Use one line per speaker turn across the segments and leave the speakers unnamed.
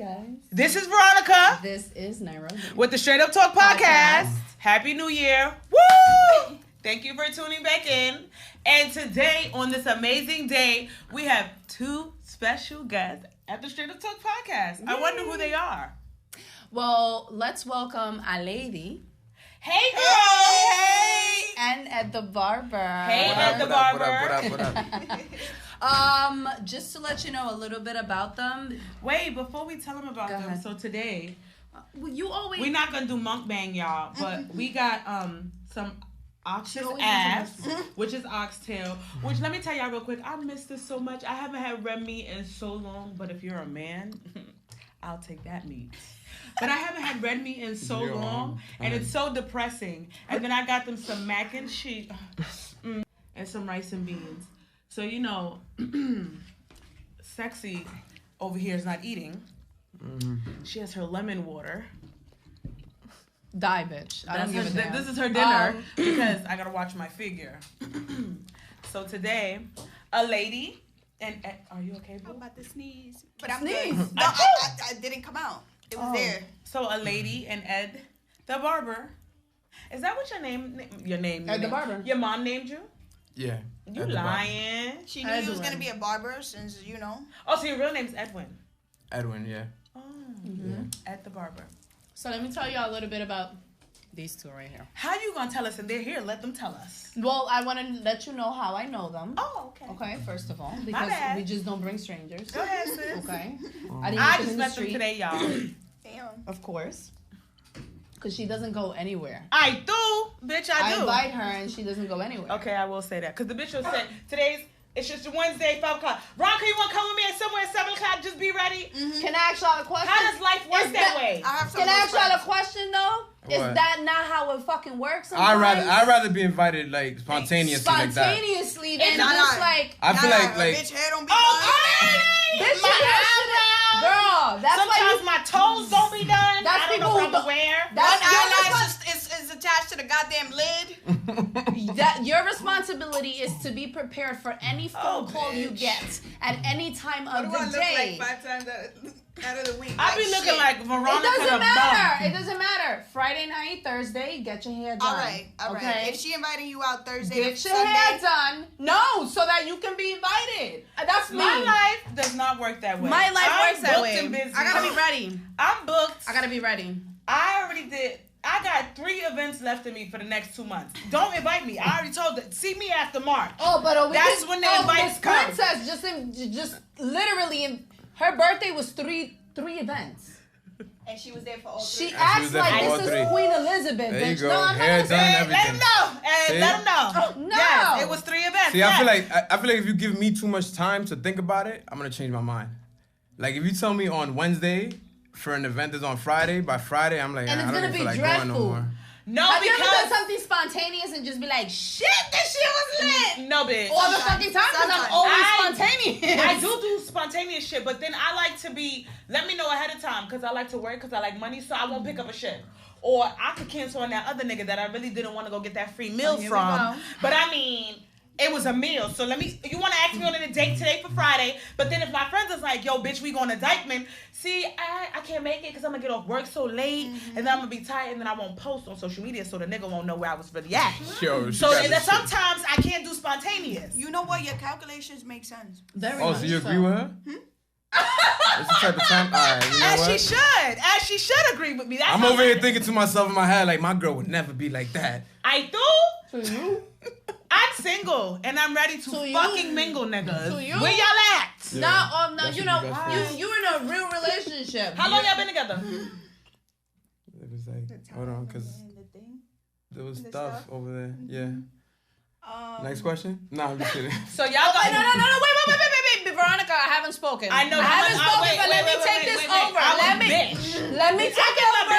guys.
This is Veronica.
This is Nairobi.
With the Straight Up Talk podcast. Happy New Year. Woo! Thank you for tuning back in. And today, on this amazing day, we have two special guests at the Straight Up Talk podcast. Yay. I wonder who they are.
Well, let's welcome Aleidy.
Hey, girl! Hey!
And Ed the Barber.
Hey, Ed the Barber.
What up?
Just to let you know a little bit about them.
Wait, before we tell them about them, so today,
we're
not gonna do mukbang, y'all, but we got some ox's ass, which is oxtail. Which let me tell y'all real quick, I miss this so much. I haven't had red meat in so long, but if you're a man, I'll take that meat. But I haven't had red meat in so long, and it's so depressing. And then I got them some mac and cheese and some rice and beans. So, you know, Sexy over here is not eating. She has her lemon water.
Die, bitch. I don't give a damn.
This is her dinner because I got to watch my figure. So today, Aleidy and are you okay, boo?
I'm about to sneeze. But I'm
sneeze.
good. No, I didn't come out. It was there.
So Aleidy and Ed the Barber. Is that what your name?
Ed the Barber.
Your mom named you?
Yeah.
You lying.
She knew you was going to be a barber since, you know.
Oh, so your real name's Edwin.
Edwin, yeah.
Oh. Mm-hmm. Ed the Barber.
So let me tell y'all a little bit about these two right here.
How you going to tell us? And they're here. Let them tell us.
Well, I want to let you know how I know them.
Oh, okay.
Okay, first of all. Because we just don't bring strangers.
Go ahead, sis.
Okay.
I just met them today, y'all.
Damn.
Of course. Because she doesn't go anywhere.
I do. Bitch, I do.
I invite her and she doesn't go anywhere.
Okay, I will say that. Because the bitch will say, it's just Wednesday, 5 o'clock. Veronica, you want to come with me somewhere at 7 o'clock? Just be ready.
Mm-hmm. Can I ask y'all a question?
How does life work that way?
Can I ask y'all a question, though? Is that not how it fucking works sometimes?
I'd rather be invited, like, spontaneously like that.
Spontaneously, than just like...
I feel like...
Bitch, head don't be done.
Bitch, girl, that's
sometimes my toes don't be done.
That's
I don't know what to wear.
One eyelash is attached to the goddamn lid.
Your responsibility is to be prepared for any phone call you get at any time of the day.
Look like 5 times out of the week.
I be looking like Veronica.
It doesn't matter. It doesn't matter. Friday night, Thursday, get your hair done.
All right. Okay? If she inviting you out Thursday,
get your hair done. No, so that you can be invited. That's me.
My life does not work that way.
My life works that way.
I
gotta be ready.
I'm booked.
I gotta be ready.
I already did. I got 3 events left in me for the next 2 months. Don't invite me. I already told them. See me after March.
Oh, but
that's when the invites come.
Princess just literally, her birthday was three events.
And she was there for all 3.
She acts like this is Queen Elizabeth.
There you
bitch.
go.
No, I'm
hair
not
done, everything.
Let them know. Let them know.
Oh, no.
Yes, it was 3 events.
See, I feel like if you give me too much time to think about it, I'm gonna change my mind. Like if you tell me on Wednesday for an event that's on Friday, by Friday I'm like,
and it's
I don't
gonna
even
be
feel like
dreadful.
going no more.
No,
have you
because
ever done something spontaneous and just be like, shit, this shit was lit?
No, bitch.
All the fucking time because I'm always spontaneous.
I do spontaneous shit, but then I like to be, let me know ahead of time because I like to work because I like money, so I won't pick up a shift. Or I could cancel on that other nigga that I really didn't want to go get that free meal from. But I mean, it was a meal. So you want to ask me on a date today for Friday, but then if my friends is like, yo, bitch, we going to Dykeman. See, I can't make it because I'm going to get off work so late, and then I'm going to be tired, and then I won't post on social media so the nigga won't know where I was really at.
Yo,
so sometimes I can't do spontaneous.
You know what? Your calculations make sense.
So you agree with her? That's the type of time. All right, you know
As she should agree with me. That's
I'm over here thinking to myself in my head, like, my girl would never be like that.
I do?
To you?
I'm single and I'm ready to fucking mingle, niggas.
To you?
Where y'all at?
Yeah,
no, you know, you're in a real relationship.
How long y'all been together?
It was like, hold on, because there was stuff over there. Yeah. Next question? No, I'm just kidding.
So y'all got...
No, wait, Veronica, I haven't spoken.
I know.
I haven't spoken, but let me take this over. Let me take it over.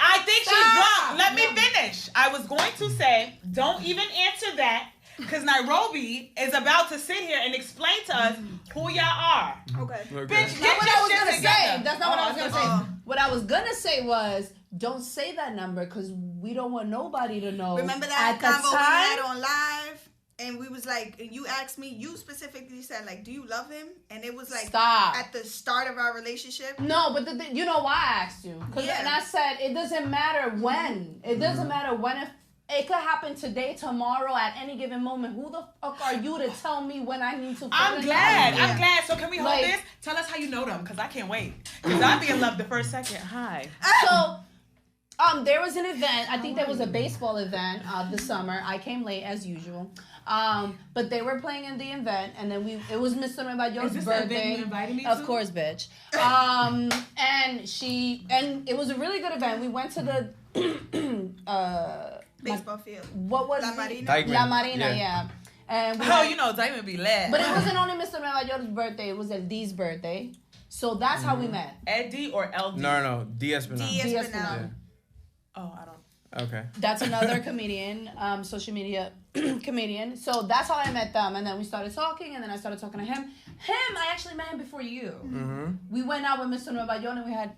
I think she's drunk. Let me finish. I was going to say, don't even answer that, because Nairobi is about to sit here and explain to us who y'all are.
Okay.
Bitch,
That's not what I was gonna say. That's not what I was
gonna
gonna say. What I was gonna say was, don't say that number because we don't want nobody to know.
Remember that convo we had on live? and we was like, and you asked me, you specifically said, like, do you love him? And it was like,
Stop.
at the start of our relationship.
No, but you know why I asked you?
Yeah.
And I said, it doesn't matter when. It doesn't matter when. If it could happen today, tomorrow, at any given moment. Who the fuck are you to tell me when I need to?
I'm glad.
Yeah.
I'm glad. So can we hold
Like-
this? Tell us how you know them, because I can't wait. Because I'll be in love the first second. Hi.
So, there was an event. I think there was a baseball event this summer. I came late as usual. But they were playing in the event, and then it was Mr. Nueva York's
Is this the
birthday.
event you invited me
Of
to?
course, bitch. And it was a really good event. We went to the
Baseball field.
what was
La
it?
Marina.
La Marina, yeah. And
You know, Diamond be led.
but it wasn't only Mr. Nueva York's birthday. It was Eddie's birthday. So that's how we met.
Eddie or LD?
No. D. Espinal.
D.
Espinal.
Espinal.
Oh, I don't.
Okay.
That's another comedian, social media comedian. So that's how I met them. And then we started talking, and then I started talking to him. I actually met him before you.
Mm-hmm.
We went out with Mr. Nueva York, and we had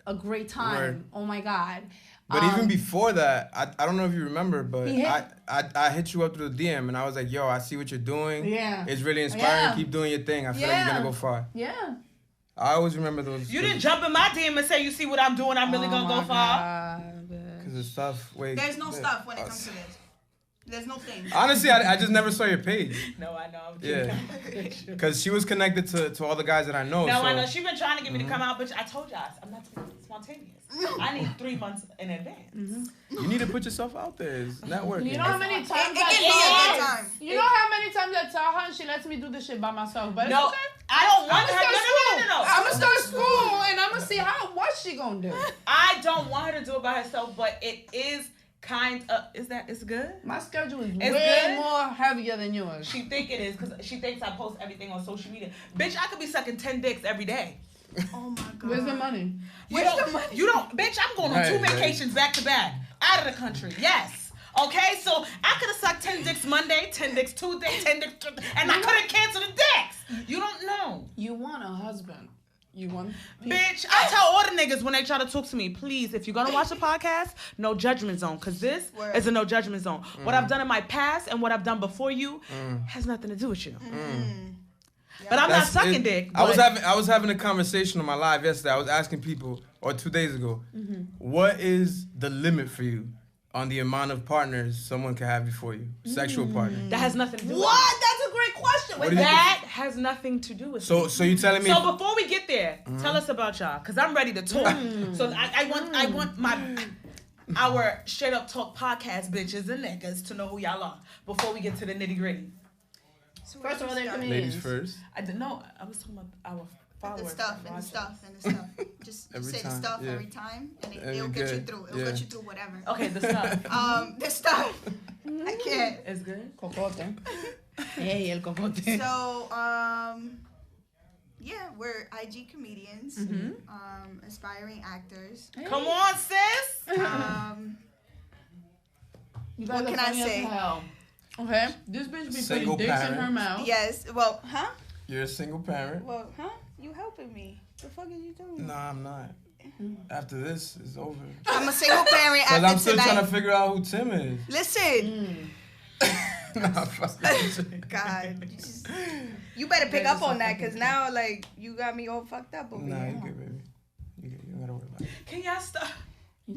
a great time.
Word.
Oh my God.
But even before that, I don't know if you remember, but
He hit-
I hit you up through the DM, and I was like, yo, I see what you're doing.
Yeah.
It's really inspiring.
Yeah.
Keep doing your thing. I feel like
Yeah.
you're going to go far.
Yeah.
I always remember those.
You didn't jump in my DM and say, you see what I'm doing, I'm really going to go far.
Because the stuff, wait.
There's no stuff when it comes to this. There's no thing.
Honestly, I just never saw your page.
No, I know.
Yeah. Because she was connected to all the guys that I know.
No,
so.
I know. She's been trying to get me to come out, but I told y'all, I'm not spontaneous. I need 3 months in advance.
You need to put yourself out there. It's networking.
You know how many times
It can be a good time.
You know how many times I tell her and she lets me do this shit by myself. But
No,
it's okay.
I don't want
I'ma
her.
start school.
No.
I'ma start school and I'ma see what she gonna do.
I don't want her to do it by herself, but it is kind of. It's good?
My schedule is
It's
way
good?
more heavier than yours.
She think it is because she thinks I post everything on social media. Bitch, I could be sucking 10 dicks every day.
Oh my God.
Where's the money?
You don't, bitch, I'm going on 2 vacations back to back. Out of the country. Yes. Okay, so I could have sucked 10 dicks Monday, 10 dicks Tuesday, 10 dicks, and I couldn't cancel the dicks. You don't know.
You want a husband. You want...
Bitch, I tell all the niggas when they try to talk to me, please, if you're going to watch the podcast, no judgment zone, because this is a no judgment zone. What I've done in my past and what I've done before you has nothing to do with you. But I'm not sucking dick.
I was having a conversation on my live yesterday. I was asking people, or 2 days ago, what is the limit for you on the amount of partners someone can have before you? Sexual partners.
That has nothing to do with
What? That's a great question.
What do you
That has nothing to do with me.
So you telling me?
So before we get there, tell us about y'all, cause I'm ready to talk. So I want our straight up talk podcast bitches and niggas to know who y'all are before we get to the nitty gritty.
First of all, they're comedians.
Ladies first.
I didn't know. I was talking about our followers.
The stuff and the stuff and the stuff. Just
Every
say the
time,
stuff
yeah.
every time, and
And
it'll
we
get you
good.
through. It'll
Yeah.
get you through whatever.
Okay, the stuff.
The stuff. I can't.
It's good.
Cocote. Hey, el cocote.
So, yeah, we're IG comedians, aspiring actors.
Come on, sis.
You
What
guys are
can I
funny as
say?
hell. Okay, this bitch be
Single
putting dicks in
parent.
her mouth.
Yes. Well, huh?
You're a single parent.
Well, huh? You helping me? The fuck is you doing?
Nah, I'm not. After this, it's over.
I'm a single parent
Because
after
I'm still
tonight.
trying to figure out who Tim is.
Listen.
Nah, fuck.
God. You better pick up on that, because now, like, you got me all fucked up over
Nah,
here.
you good, baby. You good. You don't gotta worry about it.
Can y'all stop?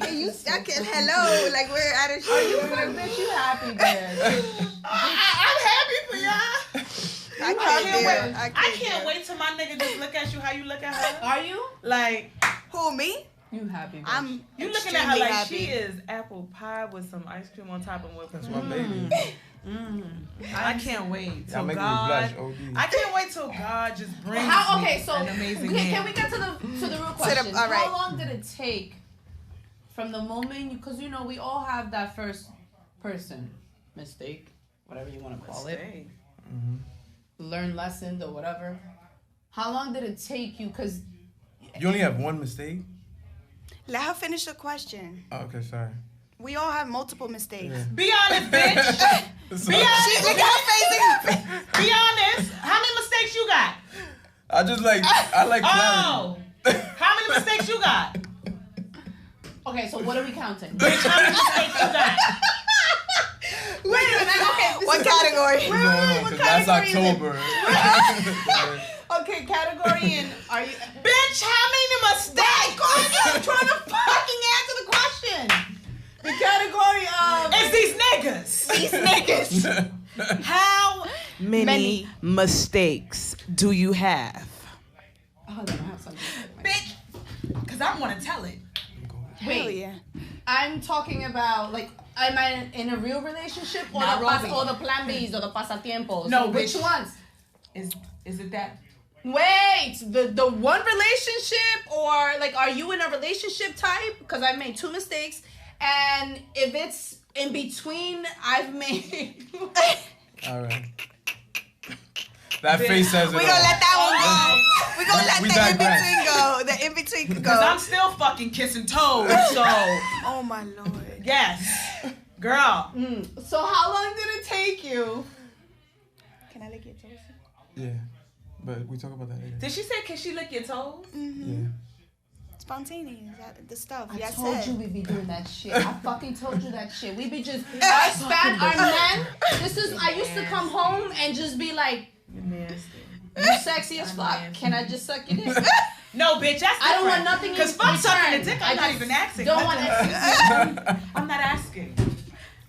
Hey, you can hello, like we're at a show.
You good, bitch? You happy, bitch?
I'm happy for y'all.
I can't wait.
I can't wait till my nigga just look at you how you look at her.
Are you?
Like,
Who, me?
You happy, bitch?
I'm
you looking at her
extremely
like
happy.
she is apple pie with some ice cream on top and whipped
That's
cream.
my baby.
I can't wait
Y'all
till
making me
God.
blush, OD.
I can't wait till God just brings
Okay,
me
so
an amazing
can
man.
we get to the real question?
all right.
How long did it take from the moment because you know we all have that first person mistake, whatever you want to call it, learn lessons or whatever. How long did it take you? Because
You only have one mistake?
Let her finish the question.
Oh, okay, sorry.
We all have multiple mistakes.
Yeah.
Be honest, bitch. Be honest.
Look at her face.
Be honest. How many mistakes you got?
I like clarity.
Oh. How many mistakes you got?
okay, so what are we counting?
Bitch, how many mistakes you got?
Wait a minute. Okay. What category?
Wait, that's October.
Okay, category in. Are you?
Bitch, how many mistakes?
I'm trying to fucking answer the question. The category of.
It's these niggas. How many mistakes do you have?
Hold on, I have something.
Bitch, because I want to tell it.
Wait,
Hell yeah.
I'm talking about like, am I in a real relationship or the plan Bs or the pasatiempos?
No,
which
bitch.
ones?
Is it that?
Wait, the one relationship or like, are you in a relationship type? Because I've made 2 mistakes, and if it's in between, I've made.
All right. That face says it all.
We gonna let that one go. We gonna let the in-between go. The in-between can go.
Because I'm still fucking kissing toes, so.
Oh my Lord.
Yes. Girl.
So how long did it take you?
Can I lick your toes?
Yeah, but we talk about that later.
Did she say, can she lick your toes?
Yeah.
Spontaneous, the stuff.
I
Yeah,
told you we'd be doing that shit. I fucking told you that shit. We be just our men. I used to come home and just be like, you sexy as fuck. Can I just suck your dick?
No, bitch, that's different.
I don't want nothing in
Because fuck sucking
return.
the dick, I'm not even asking.
Don't want to.
I'm not asking.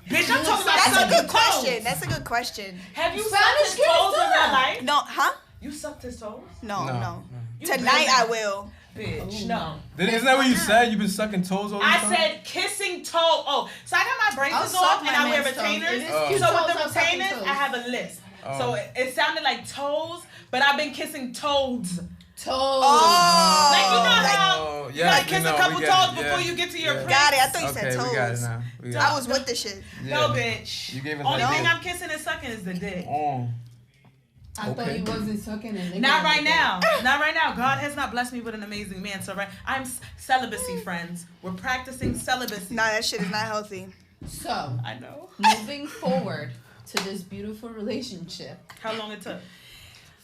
Bitch, I'm talking about
That's a
sucking
good
toes.
question. That's a good question.
Have you
Spanish
sucked his
kids
toes
do
in real
that.
life?
No, huh?
You sucked his toes?
No.
You
Tonight
really-
I will.
Bitch, no.
Isn't that what you said? You've been sucking toes all the time?
I said kissing toe. Oh, so I got my braces
I'll
off
suck
and
my
I wear
man's toes.
retainers.
It is
Oh.
cute
So
toes,
with the
I'm sucking
retainers,
toes.
I have a list.
Oh.
So it sounded like toes, but I've been kissing toes.
Toes.
Oh.
Like, you know how
Oh,
you
yeah,
gotta kiss a couple toes before you get to your prince?
Got it. I thought you
Okay,
said toes.
we got it now. We got
I was with the shit.
it.
No,
Yeah.
bitch.
You gave us
Only
that
thing
dick.
I'm kissing and sucking is the dick.
Oh.
I thought
Okay.
he wasn't sucking it.
Not right now. Not right now. God has not blessed me with an amazing man. So I'm celibacy, friends. We're practicing celibacy.
Nah, that shit is not healthy.
So,
I know.
moving forward to this beautiful relationship,
How long it took?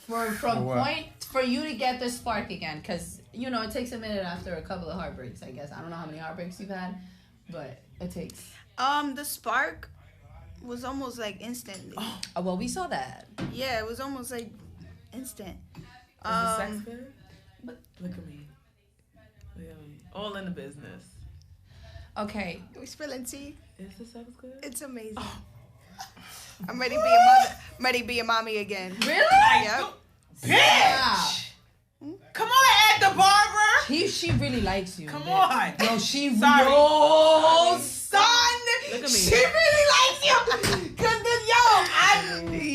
from
what?
point for you to get the spark again, because you know it takes a minute after a couple of heartbreaks. I guess I don't know how many heartbreaks you've had, but it takes.
The spark was almost like instantly.
Oh, well, we saw that.
Yeah, it was almost like instant.
Is the sex good?
but-
Look at me. Look at me. All in the business.
Okay.
We spilling tea.
Is the sex good?
It's amazing. I'm ready to be a mother. I'm ready to be a mommy again.
Really?
Yep.
Bitch! Come on, Ed the barber!
She really likes you.
Come
bitch.
on!
Yo, she
Sorry.
Yo, son.
Look at me.
She really likes you. Cause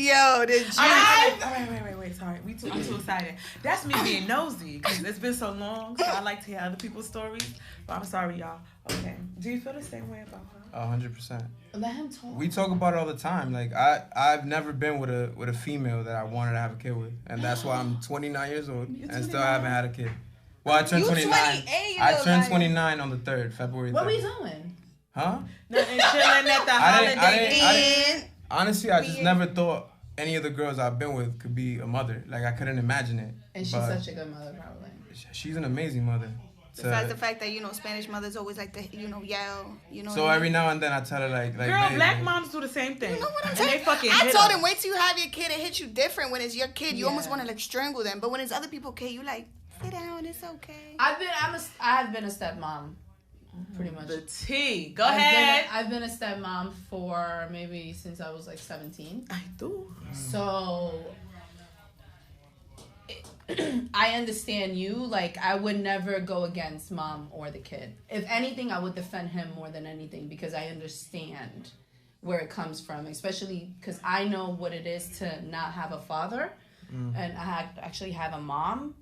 Yo, the
Wait. Sorry. We too excited. That's me being nosy because it's been so long. So I like to hear other people's stories. But I'm sorry, y'all. Okay. Do you feel the same way about her?
100%.
let him talk.
We talk about it all the time. Like I've never been with a female that I wanted to have a kid with, and that's why I'm 29 years old and still haven't had a kid. Well, I turned 29. I turned 29 on the 3rd, February 3rd.
What were you doing?
Huh?
Nothing chilling at the
I
holiday.
didn't- honestly, I just never thought any of the girls I've been with could be a mother. Like I couldn't imagine it.
And she's
But
such a good mother, probably.
she's an amazing mother.
Besides the fact that, Spanish mothers always like to, yell,
So every now and then I tell her like
Girl,
babe,
black moms do the same thing.
You know what I'm
and
saying?
they fucking
I
hit
told
us.
him, wait till you have your kid, it hits you different. When it's your kid, you almost
Yeah.
want to like strangle them. But when it's other people's kid, you like, sit down, it's okay.
I have been a stepmom, pretty much.
The tea. Go ahead.
I've been a stepmom for maybe since I was like 17.
I do.
So I understand you. Like, I would never go against mom or the kid. If anything, I would defend him more than anything because I understand where it comes from, especially because I know what it is to not have a father and I actually have a mom.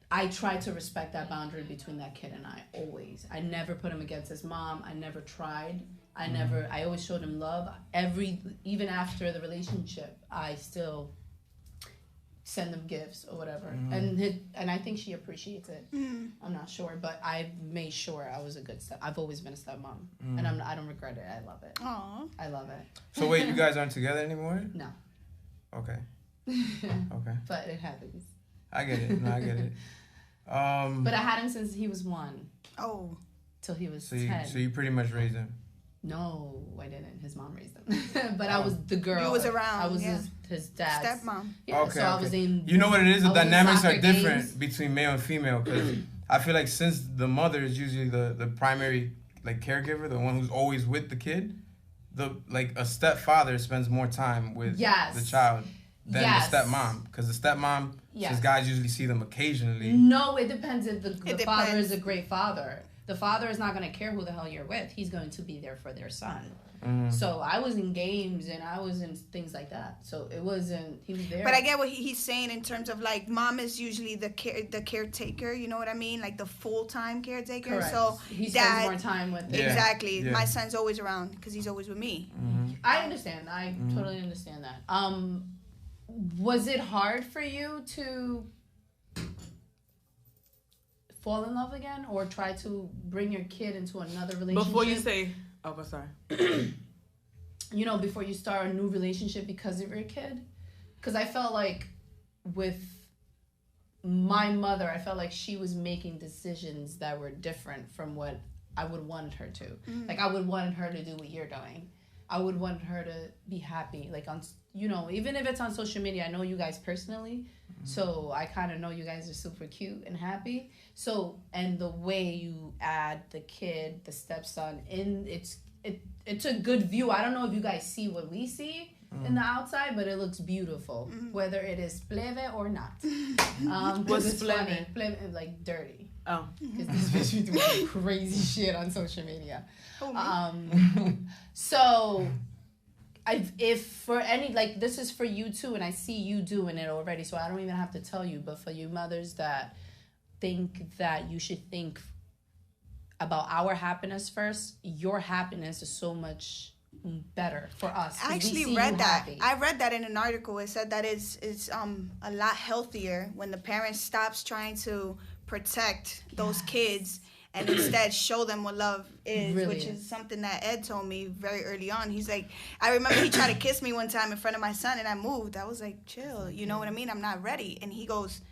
I try to respect that boundary between that kid and I, always. I never put him against his mom. I never tried. I always showed him love. Even after the relationship, I still send them gifts or whatever. And I think she appreciates it. I'm not sure, but I made sure I was a good I've always been a stepmom. And I don't regret it. I love it.
Aww.
I love it.
So wait, you guys aren't together anymore?
No.
Okay. Okay.
But it happens.
I get it. No, I get it.
But I had him since he was 1
Oh.
till he was
So
10.
you pretty much raised him.
No, I didn't. His mom raised him. But I was the girl.
You was around.
I was his dad's
stepmom.
Yeah,
okay,
so I was in.
You know what it is? The dynamics are different
games.
between male and female because I feel like since the mother is usually the primary like caregiver, the one who's always with the kid, a stepfather spends more time with the child than the stepmom because the stepmom, since guys usually see them occasionally.
No, it depends if the father is a great father. The father is not going to care who the hell you're with. He's going to be there for their son. So I was in games and I was in things like that. So it wasn't, he was there.
But I get what he's saying in terms of like mom is usually the caretaker, you know what I mean? Like the full-time caretaker.
Correct.
So
he spends more time with
them. Exactly. Yeah. My son's always around because he's always with me.
I understand. I totally understand that. Was it hard for you to fall in love again or try to bring your kid into another relationship?
Before you say, sorry.
Before you start a new relationship because of your kid? Because I felt like with my mother, I felt like she was making decisions that were different from what I would want her to. Like I would want her to do what you're doing. I would want her to be happy. Like on, even if it's on social media, I know you guys personally. So I kind of know you guys are super cute and happy. So, and the way you add the kid, the stepson in, it's a good view. I don't know if you guys see what we see in the outside, but it looks beautiful, whether it is plebe or not.
What's funny?
Plebe, like dirty.
Oh.
Because this bitch be doing crazy shit on social media. So if for any, like this is for you too, and I see you doing it already, so I don't even have to tell you, but for you mothers that think that you should think about our happiness first, your happiness is so much better for us.
I actually read that. Happy. I read that in an article. It said that it's a lot healthier when the parent stops trying to protect those kids and instead show them what love is, which is something that Ed told me very early on. He's like, I remember he tried to kiss me one time in front of my son and I moved. I was like, chill, you know what I mean? I'm not ready. And he goes,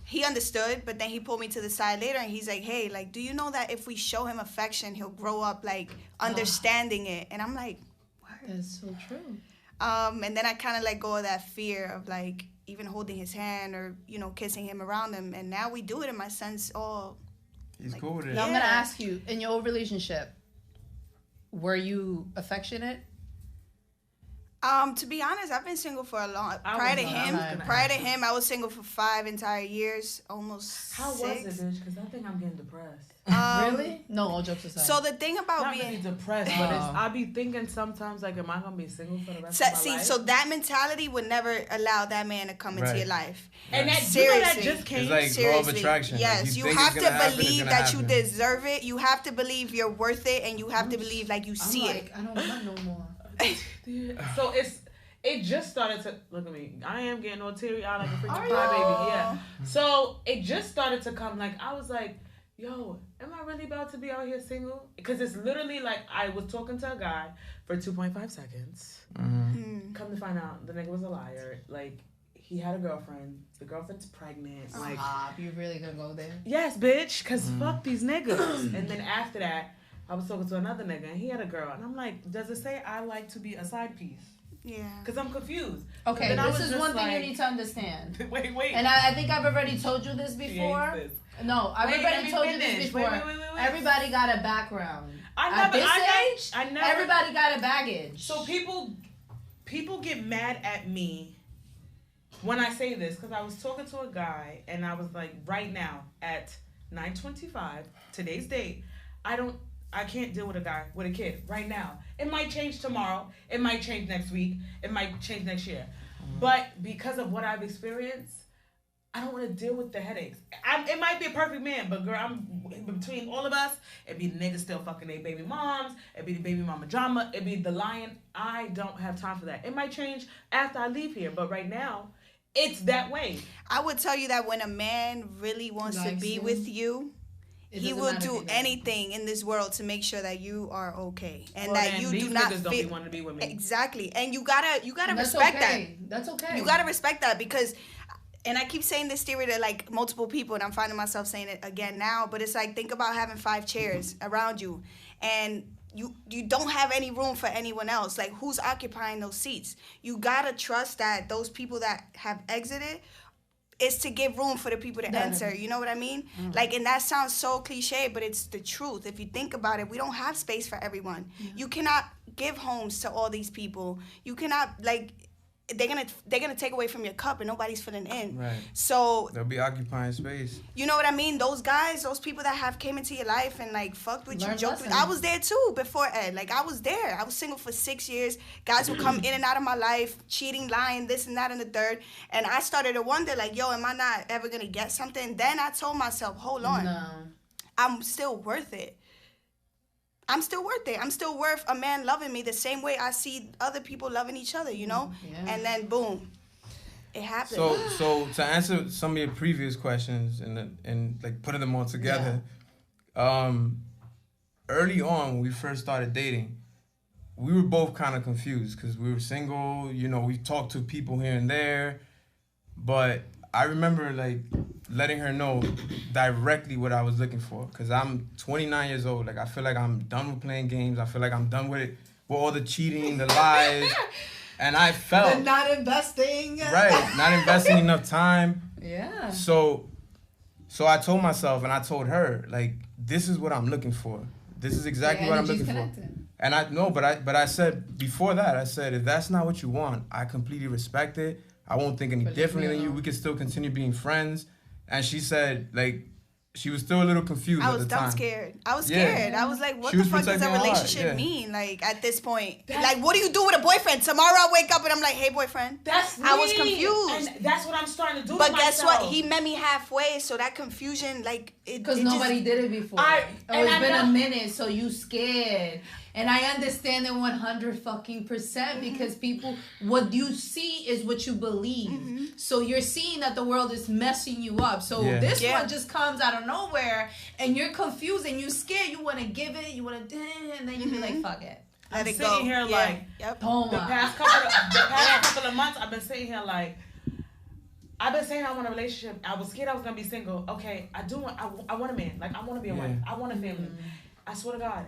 he understood, but then he pulled me to the side later and he's like, hey, like, do you know that if we show him affection, he'll grow up like understanding it? And I'm like, what?
That's so true.
And then I kind of let go of that fear of like even holding his hand or, kissing him around him. And now we do it and my son's all...
He's cool with it.
Now I'm going to ask you, in your relationship, were you affectionate?
To be honest, I've been single for a long... Prior to him, I was single for 5 entire years, almost 6.
How was it, bitch? Because I think I'm getting depressed.
Really? No, all jokes aside.
So the thing about
not being... really depressed, but I be thinking sometimes, like, am I going to be single for the rest of my life?
So that mentality would never allow that man to come into your life.
And that, seriously. That just came.
It's like law of attraction.
Yes,
like
you have to believe that you deserve it. You have to believe you're worth it, and you have to believe like you see it.
I don't want no more.
So it just started to look at me. I am getting all teary eyed like a freaking crybaby. Yeah. So it just started to come. Like I was like, yo, am I really about to be out here single? Because it's literally like I was talking to a guy for 2.5 seconds. Come to find out, the nigga was a liar. Like he had a girlfriend. The girlfriend's pregnant. Like,
you really gonna go there?
Yes, bitch. Cause fuck these niggas. And then after that, I was talking to another nigga, and he had a girl, and I'm like, does it say I like to be a side piece?
Yeah.
Because I'm confused.
Okay, this is one thing you need to understand.
Wait.
And I think I've already told you this before. No, I've already told you this before. Wait. Everybody got a background. At this age, everybody got a baggage.
So people get mad at me when I say this, because I was talking to a guy, and I was like, right now, at 9:25, today's date, I can't deal with a kid right now. It might change tomorrow. It might change next week. It might change next year. But because of what I've experienced, I don't want to deal with the headaches. It might be a perfect man, but girl, between all of us, it'd be the niggas still fucking their baby moms. It'd be the baby mama drama. It'd be the lying. I don't have time for that. It might change after I leave here, but right now, it's that way.
I would tell you that when a man really wants to be with you, he will do anything in this world to make sure that you are okay and that you do not
don't want to be with me.
Exactly, and you gotta respect that.
That's okay.
You gotta respect that because, and I keep saying this theory to like multiple people, and I'm finding myself saying it again now. But it's like, think about having 5 chairs around you, and you don't have any room for anyone else. Like, who's occupying those seats? You gotta trust that those people that have exited is to give room for the people to enter. You know what I mean? Like, and that sounds so cliche, but it's the truth. If you think about it, we don't have space for everyone. You cannot give homes to all these people. You cannot, like, they're gonna take away from your cup and nobody's filling in.
Right.
So
they'll be occupying space.
You know what I mean? Those guys, those people that have came into your life and like fucked with you, joked with. I was there too before Ed. Like, I was there. I was single for 6 years. Guys would come in and out of my life, cheating, lying, this and that and the third. And I started to wonder, like, yo, am I not ever gonna get something? Then I told myself, hold on, I'm still worth it. I'm still worth it. I'm still worth a man loving me the same way I see other people loving each other, you know? Yeah. And then boom, it happened.
So to answer some of your previous questions and like putting them all together, early on when we first started dating, we were both kind of confused because we were single. You know, we talked to people here and there, but I remember like letting her know directly what I was looking for, because I'm 29 years old. Like, I feel like I'm done with playing games. I feel like I'm done with it, with all the cheating, the lies. And I felt...
But not investing.
Right, not investing enough time.
Yeah.
So I told myself and I told her, like, this is what I'm looking for. This is exactly what I'm looking for. And I said, before that, I said, if that's not what you want, I completely respect it. I won't think any differently than you. We can still continue being friends. And she said, like, she was still a little confused at the time.
I was scared. I was like, what the fuck does a relationship mean? Like, at this point. Like, what do you do with a boyfriend? Tomorrow I wake up and I'm like, hey, boyfriend. I was confused.
And that's what I'm starting to do
But guess what? He met me halfway, so that confusion, like,
because nobody did it before. It's been a minute, so you scared. And I understand it 100% because people, what you see is what you believe. So you're seeing that the world is messing you up. So this one just comes out of nowhere and you're confused and you're scared. You want to give it, you want to, and then you be like, fuck it.
I'm sitting here like, the past couple of months, I've been sitting here like, I've been saying I want a relationship. I was scared I was going to be single. Okay, I want a man. Like, I want to be a wife. I want a family. I swear to God.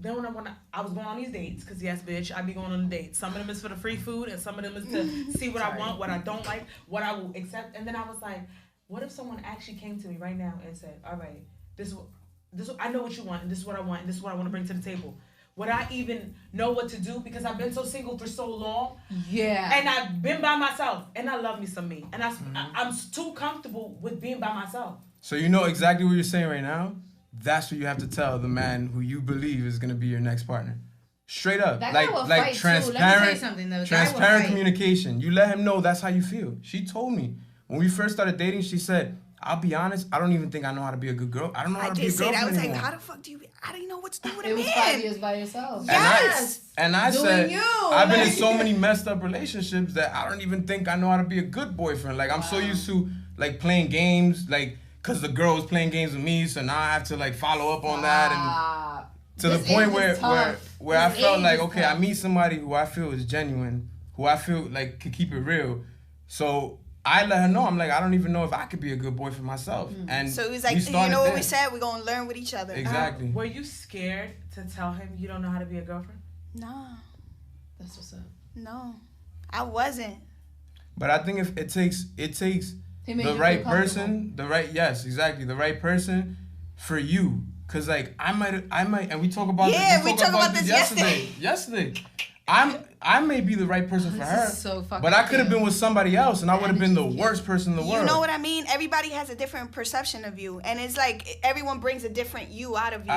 Then when I was going on these dates, because yes, bitch, I be going on the dates. Some of them is for the free food, and some of them is to see what I want, what I don't like, what I will accept. And then I was like, what if someone actually came to me right now and said, all right, this I know what you want, and this is what I want, and this is what I want to bring to the table. Would I even know what to do? Because I've been so single for so long. Yeah. And I've been by myself, and I love me some me. And I'm too comfortable with being by myself.
So you know exactly what you're saying right now? That's what you have to tell the man who you believe is gonna be your next partner. Straight up, like transparent communication. You let him know that's how you feel. She told me when we first started dating. She said, "I'll be honest. I don't even think I know how to be a good girl. I don't know how to be a girlfriend anymore." I was like,
"How the fuck do you? I don't know what to do with a
man." It was 5 years by yourself.
Yes.
And I said, I've been in so many messed up relationships that I don't even think I know how to be a good boyfriend. Like, I'm so used to like playing games, like. Because the girl was playing games with me, so now I have to like follow up on that, and to the point where I felt like, okay, I meet somebody who I feel is genuine, who I feel like could keep it real. So I let her know, I'm like, I don't even know if I could be a good boy for myself. And
so he was like, you know what we said? We're gonna learn with each other.
Exactly.
Were you scared to tell him you don't know how to be a girlfriend?
No.
That's what's up.
No, I wasn't.
But I think if it takes the right person, the right person for you. Cause like I might, and we talk about this yesterday. I may be the right person for her, but I could have been with somebody else, and I would have been the worst person in the world.
You know what I mean? Everybody has a different perception of you, and it's like everyone brings a different you out of you.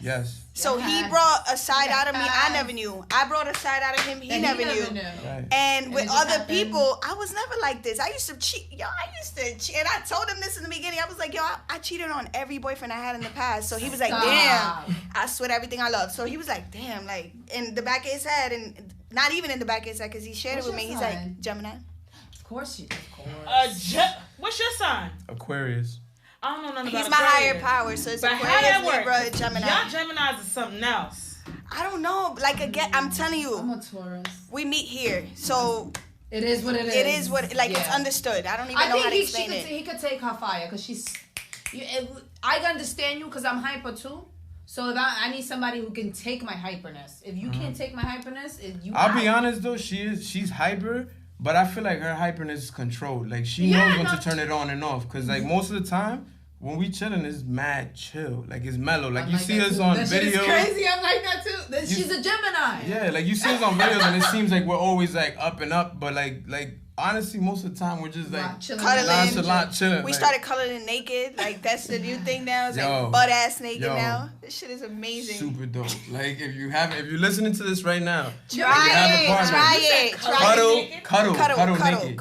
Yes.
So he brought a side out of me I never knew. I brought a side out of him he never knew.
Right.
And with other people, I was never like this. I used to cheat. And I told him this in the beginning. I was like, I cheated on every boyfriend I had in the past. So he was like, damn, I swear everything I love. So he was like, damn, like in the back of his head, and not even in the back of his head, because he shared it with me. He's like, Gemini.
Of course.
What's your sign?
Aquarius.
I don't know nothing about
He's my higher power, so it's Aquarius, Libra, Gemini.
Y'all Geminis is something else.
I don't know. Like, again, I'm telling you.
I'm a Taurus.
We meet here, so...
It is what it is.
It is what... it's understood. I don't even know how to explain it.
He could take her fire, because she's... I understand you, because I'm hyper, too. So if I need somebody who can take my hyperness. If you can't take my hyperness,
I'll be honest though, she's hyper, but I feel like her hyperness is controlled. Like she knows when to turn it on and off. Cause like most of the time when we chilling, it's mad chill. Like it's mellow. Like you see us on videos.
It's crazy. I'm like that too. She's a Gemini.
Yeah, like you see us on videos and it seems like we're always like up and up, but like honestly, most of the time we're just like nonchalant chilling.
We started cuddling naked. Like that's the new thing now. It's like butt ass naked now. This shit is amazing.
Super dope. Like if you're listening to this right now,
try it.
Cuddle naked.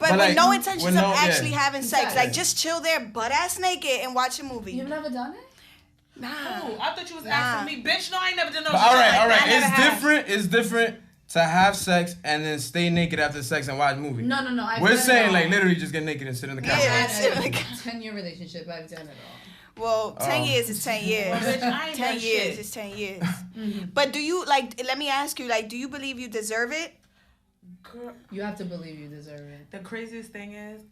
But with no intentions of actually having sex. Like just chill there, butt ass naked, and watch a movie.
You've never done it?
Nah.
Oh, I thought you was asking me, bitch. No, I ain't never done no.
All right. It's different to have sex and then stay naked after sex and watch a movie.
No.
We're saying like literally just get naked and sit in the couch.
Yeah, sit in the couch. 10-year relationship. I've done it all.
Well, 10 years is 10 years.
Well,
10 years is 10 years. But do you let me ask you, do you believe you deserve it?
Girl,
you have to believe you deserve it.
The craziest thing is,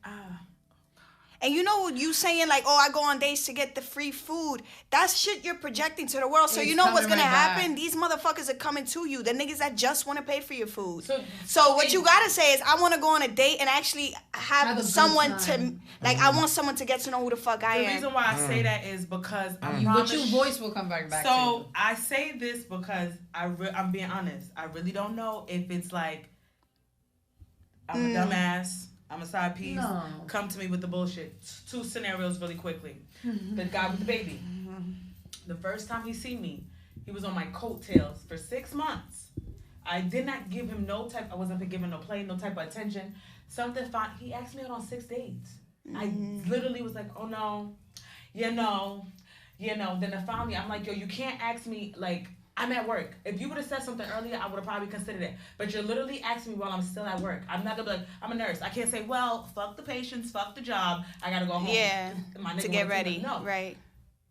and you saying like, oh, I go on dates to get the free food. That's shit you're projecting to the world. So you know what's gonna happen? These motherfuckers are coming to you. The niggas that just want to pay for your food. So what you gotta say is, I want to go on a date and actually have someone to I want someone to get to know who the fuck I am.
The reason why I say that is because
but your voice will come back to you.
So I say this because I'm being honest. I really don't know if it's like I'm a dumbass. I'm a side piece. No. Come to me with the bullshit. 2 scenarios really quickly. The guy with the baby. The first time he seen me, he was on my coattails for 6 months. I did not give him I wasn't giving no play, no type of attention. Something fine. He asked me out on 6 dates. I literally was like, oh no, Then finally I'm like, yo, you can't ask me like, I'm at work. If you would have said something earlier, I would have probably considered it. But you're literally asking me while I'm still at work. I'm not going to be like, I'm a nurse. I can't say, well, fuck the patients, fuck the job. I got to go home.
Yeah, to get ready.
No.
Right.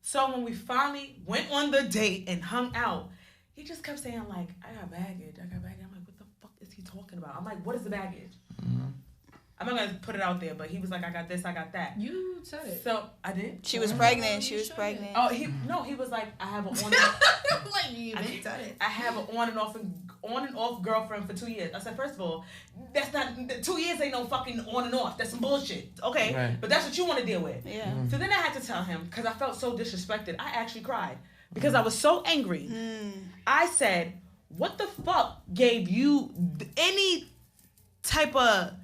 So when we finally went on the date and hung out, he just kept saying, like, I got baggage. I'm like, what the fuck is he talking about? I'm like, what is the baggage? I'm not going to put it out there, but he was like, I got this, I got that.
You said it.
So, I did?
She was pregnant. She was pregnant.
Oh, he was like, I have an on I have an on and off girlfriend for 2 years. I said, first of all, that's not 2 years ain't no fucking on and off. That's some bullshit. Okay. Right. But that's what you want to deal with.
Yeah.
So then I had to tell him, because I felt so disrespected. I actually cried because I was so angry. I said, what the fuck gave you any type of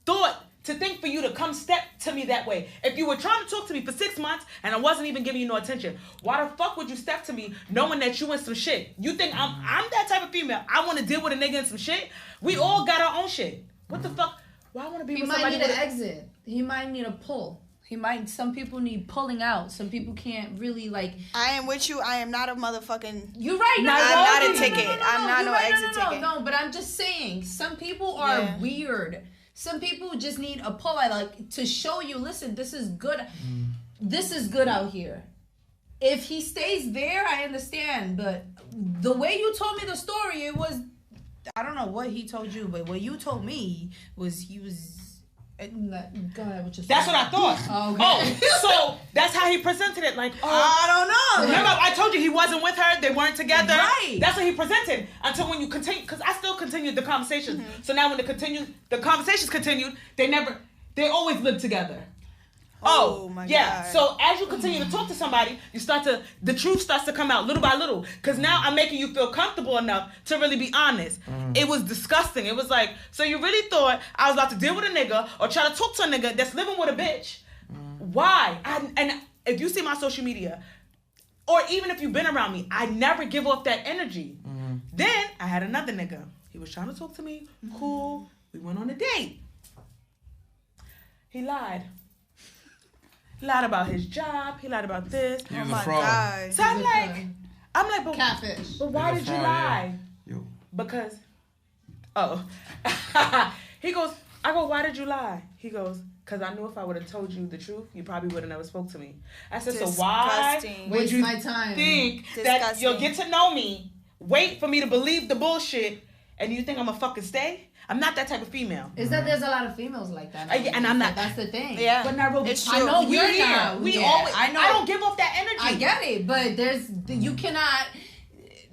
thought to think for you to come step to me that way? If you were trying to talk to me for 6 months and I wasn't even giving you no attention, why the fuck would you step to me knowing that you in some shit? You think I'm that type of female? I want to deal with a nigga in some shit? We all got our own shit. What the fuck? Why I want to be with somebody?
He might need an exit. He might need a pull. Some people need pulling out. Some people can't really like.
I am with you. I am not a motherfucking.
You're right.
I'm not a ticket. I'm not no exit ticket.
No, but I'm just saying. Some people are weird. Some people just need a pull out, like to show you. Listen, this is good. This is good out here. If he stays there, I understand. But the way you told me the story, it was. I don't know what he told you, but what you told me was he was. Go ahead with your story.
That's what I thought. Okay. Oh, so that's how he presented it. Like,
I don't know.
Remember, I told you he wasn't with her. They weren't together. Right. That's what he presented until when you continue, because I still continued the conversations. So now when the conversations continued, they always lived together. Oh my God. So as you continue to talk to somebody, the truth starts to come out little by little. Because now I'm making you feel comfortable enough to really be honest. It was disgusting. It was like, so you really thought I was about to deal with a nigga or try to talk to a nigga that's living with a bitch? Why? And if you see my social media, or even if you've been around me, I never give off that energy. Then I had another nigga. He was trying to talk to me. Cool. We went on a date. He lied. He lied about his job. He lied about this.
Oh my God.
So I'm like, but
catfish.
But why did you lie?
Yeah.
Because, he goes, I go, why did you lie? He goes, because I knew if I would have told you the truth, you probably would have never spoke to me. I said, so why would you think that you'll get to know me, wait for me to believe the bullshit, and you think I'm gonna fucking stay? I'm not that type of female.
Is that there's a lot of females like that?
And I'm not.
That's the thing.
Yeah. But Nairobi,
it's true. I know you're not.
We always. I know. I don't give off that energy.
I get it, but you cannot.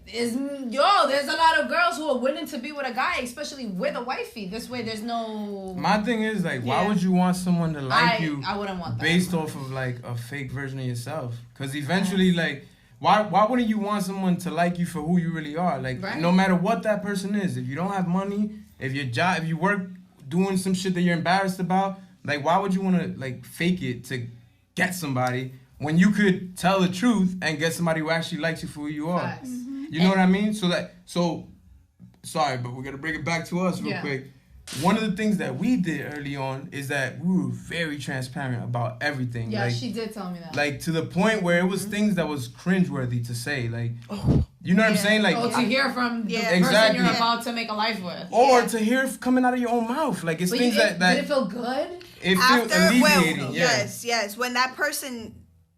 There's a lot of girls who are willing to be with a guy, especially with a wifey. This way, there's no.
My thing is like, why would you want someone to like you?
I wouldn't want that.
Based off of like a fake version of yourself, because eventually, like, why wouldn't you want someone to like you for who you really are? Like, no matter what that person is, if you don't have money, if you work doing some shit that you're embarrassed about, like, why would you want to like fake it to get somebody when you could tell the truth and get somebody who actually likes you for who you are? You know what I mean? Sorry, but we're gonna bring it back to us real quick. One of the things that we did early on is that we were very transparent about everything.
Yeah, like, she did tell me that.
Like, to the point where it was things that was cringeworthy to say. Like, you know what I'm saying? Like,
to hear from the person you're about to make a life with.
Or to hear coming out of your own mouth. Like, it's things that...
Did it feel good?
It feels alleviating,
Yes. When that person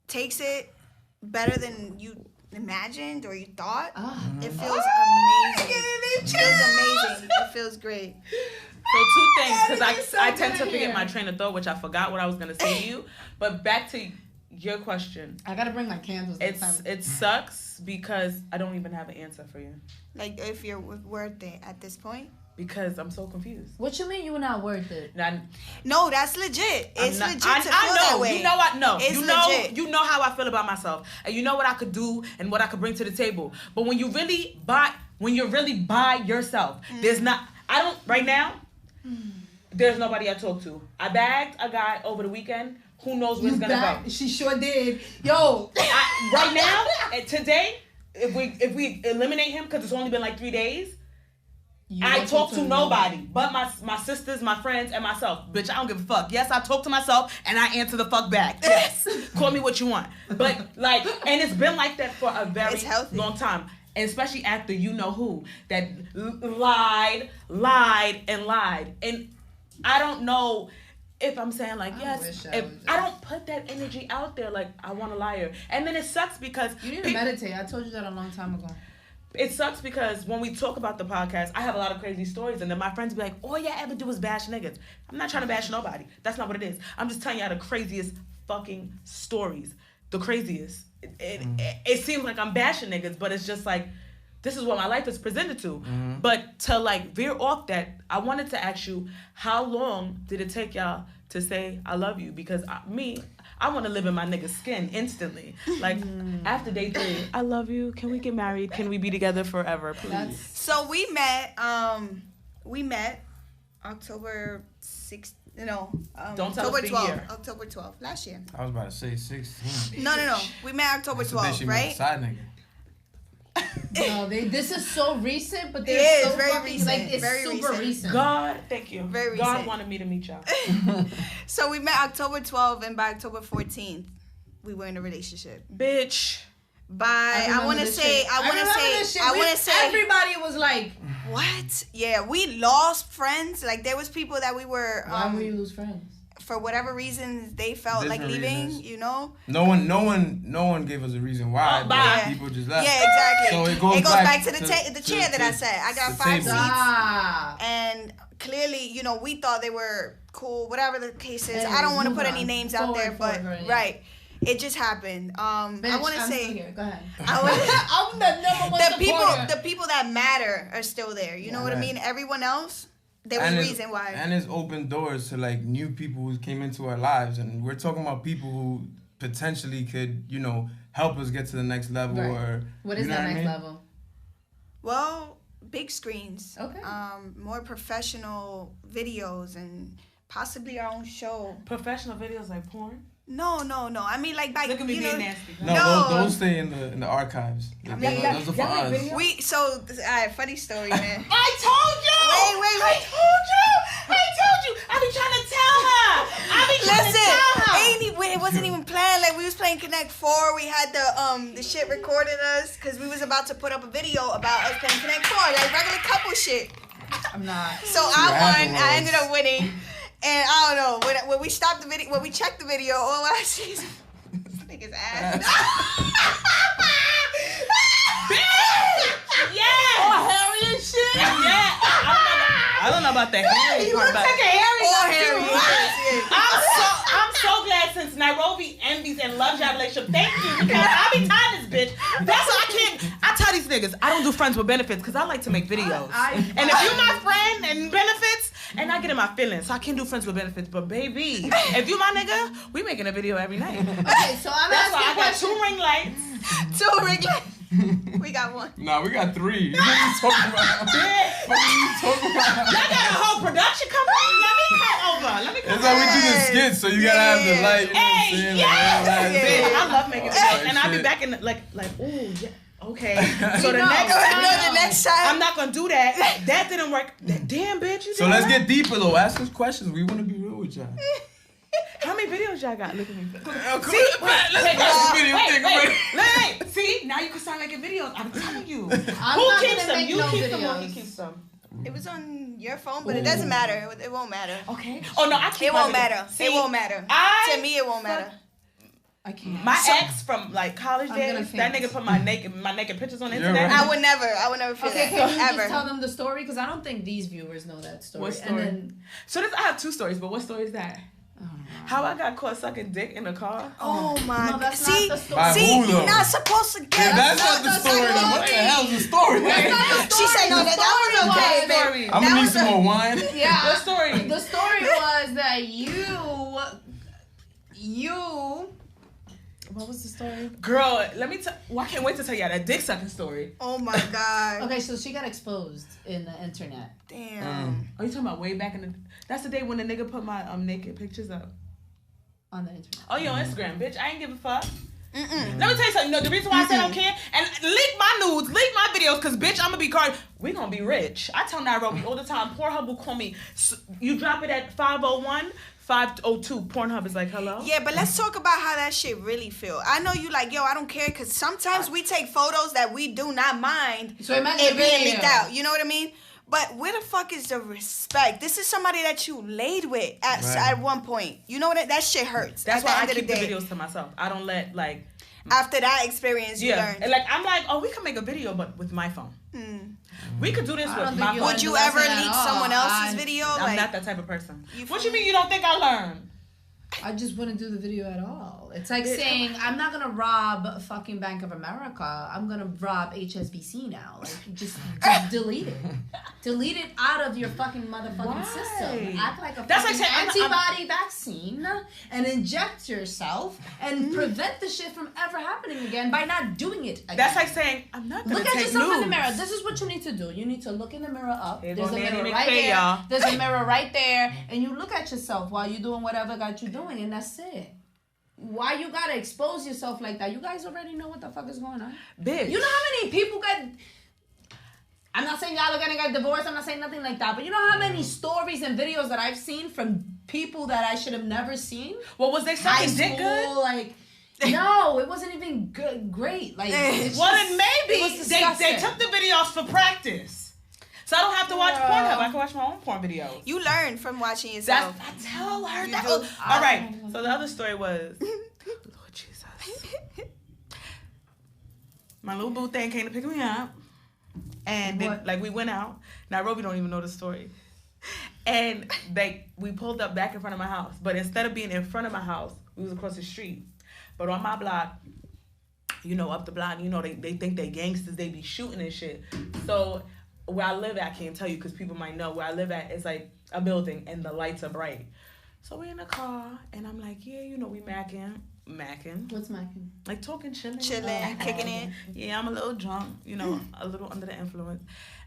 takes it better than you imagined or you thought, it feels amazing. It feels amazing. It feels great.
So 2 things, because I tend to forget my train of thought, which I forgot what I was going to say to you. But back to your question.
I got to bring my candles.
It sucks because I don't even have an answer for you.
Like, if you're worth it at this point?
Because I'm so confused.
What you mean you're not worth it?
No, that's legit. It's legit to feel that way.
You know what? No.
It's legit.
You know how I feel about myself. And you know what I could do and what I could bring to the table. But when you're really by yourself, right now, there's nobody I talk to. I bagged a guy over the weekend. Who knows where it's going to go?
She sure did. Yo.
Right now, today, if we eliminate him, because it's only been like 3 days, I talk to nobody but my sisters, my friends, and myself. Bitch, I don't give a fuck. Yes, I talk to myself, and I answer the fuck back. Yes. Call me what you want. But, like, and it's been like that for a very long time. And especially after you know who that lied. And I don't know if I'm saying like, yes, I don't put that energy out there like I want a liar. And then it sucks because...
You need to meditate. I told you that a long time ago.
It sucks because when we talk about the podcast, I have a lot of crazy stories, and then my friends be like, all you ever do is bash niggas. I'm not trying to bash nobody. That's not what it is. I'm just telling you the craziest fucking stories. The craziest. It seems like I'm bashing niggas, but it's just like, this is what my life is presented to. But to like veer off that, I wanted to ask you, how long did it take y'all to say I love you? Because I want to live in my nigga's skin instantly. Like, after day 3, I love you. Can we get married? Can we be together forever, please?
So we met October 6th.
Don't tell
October
us the
12th.
year.
October 12th, last year.
I was about to say 16.
No. We met October 12th, right?
Side nigga.
No, this is so recent, but it's so
very recent.
Like, it's
very
super recent.
God, thank you.
Very
God
recent.
wanted me to meet y'all.
So we met October 12th, and by October 14th, we were in a relationship.
Bitch.
I want to say
everybody was like,
what? Yeah, we lost friends. Like, there was people that we were.
Why would you lose friends?
For whatever reasons they felt like leaving,
reasons.
you know.
No one gave us a reason why. But people just left.
Yeah, exactly.
So it goes back
to the chair that I said. I got 5 seats, and clearly, you know, we thought they were cool. Whatever the case is, I don't want to put any names out there, but right. It just happened.
Bitch,
I want to say,
here. Go ahead.
I'm the number one
the people that matter are still there. You know what I mean? Everyone else, there was a reason why.
And it's opened doors to like new people who came into our lives, and we're talking about people who potentially could, you know, help us get to the next level. Right. Or
what is that next level?
Well, big screens.
Okay.
More professional videos and possibly our own show.
Professional videos like porn?
No. I mean, like back.
Look at me being nasty.
No, those stay in the archives. Those are for us.
Funny story, man.
I told you.
Wait.
I told you. I be trying to tell her.
Listen, it wasn't even planned. Like, we was playing Connect 4. We had the shit recorded us because we was about to put up a video about us playing Connect 4, like regular couple shit.
I'm not.
So I won. I ended up winning. And I don't know, when we stopped the video, when we checked the video, all I see is this nigga's ass.
Bitch! Yeah!
Oh, Harry and shit?
Yeah! about the hairy part. I'm so glad since Nairobi envies and loves your relationship. Thank you, because I be tired of this bitch. That's why I tell these niggas, I don't do friends with benefits because I like to make videos. And if you my friend and benefits, and I get in my feelings, so I can't do friends with benefits. But baby, if you my nigga, we making a video every night.
Okay, so I'm
That's why
asking
I got 2 ring lights.
2 ring lights. We got 1.
Nah, we got 3. What are you talking about? What are you talking about?
Y'all got a whole production company? Let me come over.
That's how we do the skits, so you gotta have the light. You know what I'm saying?
Yes. I love making videos, and I'll be back in like, ooh, yeah. Okay, so the next time, I'm not gonna do that. That didn't work. Damn, bitch. You
so let's get deeper though. Ask us questions. We want to be real with y'all.
How many videos y'all got? Look at me.
Let's
See, now you can start making videos. I'm telling you.
Who
keeps them? You keep them or he keeps them?
It was on your phone, but it doesn't matter. It won't matter.
Okay. Oh no, I keep
it won't matter. See, it won't matter. To me, it won't matter.
I can't.
My ex from like college days, that nigga put my naked pictures on the internet.
Right. I would never feel that.
Can you just tell them the story? Because I don't think these viewers know that story.
What story?
And then,
I have 2 stories, but what story is that? How I got caught sucking dick in the car?
Oh my God.
That's
See,
not the story.
You're not supposed to get
that's not the story. Then what the hell's the story?
She said no, that was okay.
I'm gonna need some more wine.
Yeah.
What story?
The story was that you. What was the story?
Girl, let me tell. Well, I can't wait to tell y'all that dick sucking story.
Oh my God.
Okay, so she got exposed in the internet.
Damn.
Are you talking about way back in the? That's the day when the nigga put my naked pictures up
on the internet.
Oh, you on Instagram, bitch? I ain't give a fuck. Let me tell you something. No, the reason why I said I don't care and leak my nudes, leak my videos, cause bitch, I'm gonna be card. We gonna be rich. I tell Nairobi all the time. Pornhub will call me. You drop it at 501. 502 Pornhub is like, hello?
Yeah, but let's talk about how that shit really feel. I know you like, yo, I don't care, because sometimes we take photos that we do not mind.
So imagine
it being leaked out. You know what I mean? But where the fuck is the respect? This is somebody that you laid with at one point. You know what? That shit hurts.
That's why I keep the videos to myself. I don't let, like...
After that experience, you learned.
And like, I'm like, oh, we can make a video, but with my phone. We could do this with my phone.
Would you ever leak someone else's video?
I'm not that type of person. What you mean you don't think I learned?
I just wouldn't do the video at all. It's like saying, I'm not going to rob fucking Bank of America. I'm going to rob HSBC now. Like, just delete it. Delete it out of your fucking motherfucking system. Act like a fucking antibody vaccine and inject yourself and prevent the shit from ever happening again by not doing it again.
That's like saying, I'm not going to take nudes. Look at yourself
in the mirror. This is what you need to do. You need to look in the mirror up. There's a mirror right there. There's a mirror right there. And you look at yourself while you're doing whatever got you doing, and that's it. Why you gotta expose yourself like that? You guys already know what the fuck is going on.
Bitch.
You know how many people got... I'm not saying y'all are gonna get divorced. I'm not saying nothing like that. But you know how many stories and videos that I've seen from people that I should have never seen?
Well, was they sucking dick good?
Like... No, it wasn't even good. Great. Like,
well, then maybe they took the videos for practice. So I don't have to watch Pornhub. I can watch my own porn videos.
You learn from watching yourself.
I tell her that. All right. So the other story was, Lord Jesus. My little boo thing came to pick me up. And then, like, we went out. Nairobi don't even know the story. And we pulled up back in front of my house. But instead of being in front of my house, we was across the street. But on my block, you know, up the block, you know, they think they gangsters. They be shooting and shit. So... where I live at, I can't tell you because people might know. Where I live at is like a building and the lights are bright. So we're in the car and I'm like, yeah, you know, we macking.
What's macking?
Like talking, chilling,
kicking it.
Yeah, I'm a little drunk, you know, a little under the influence.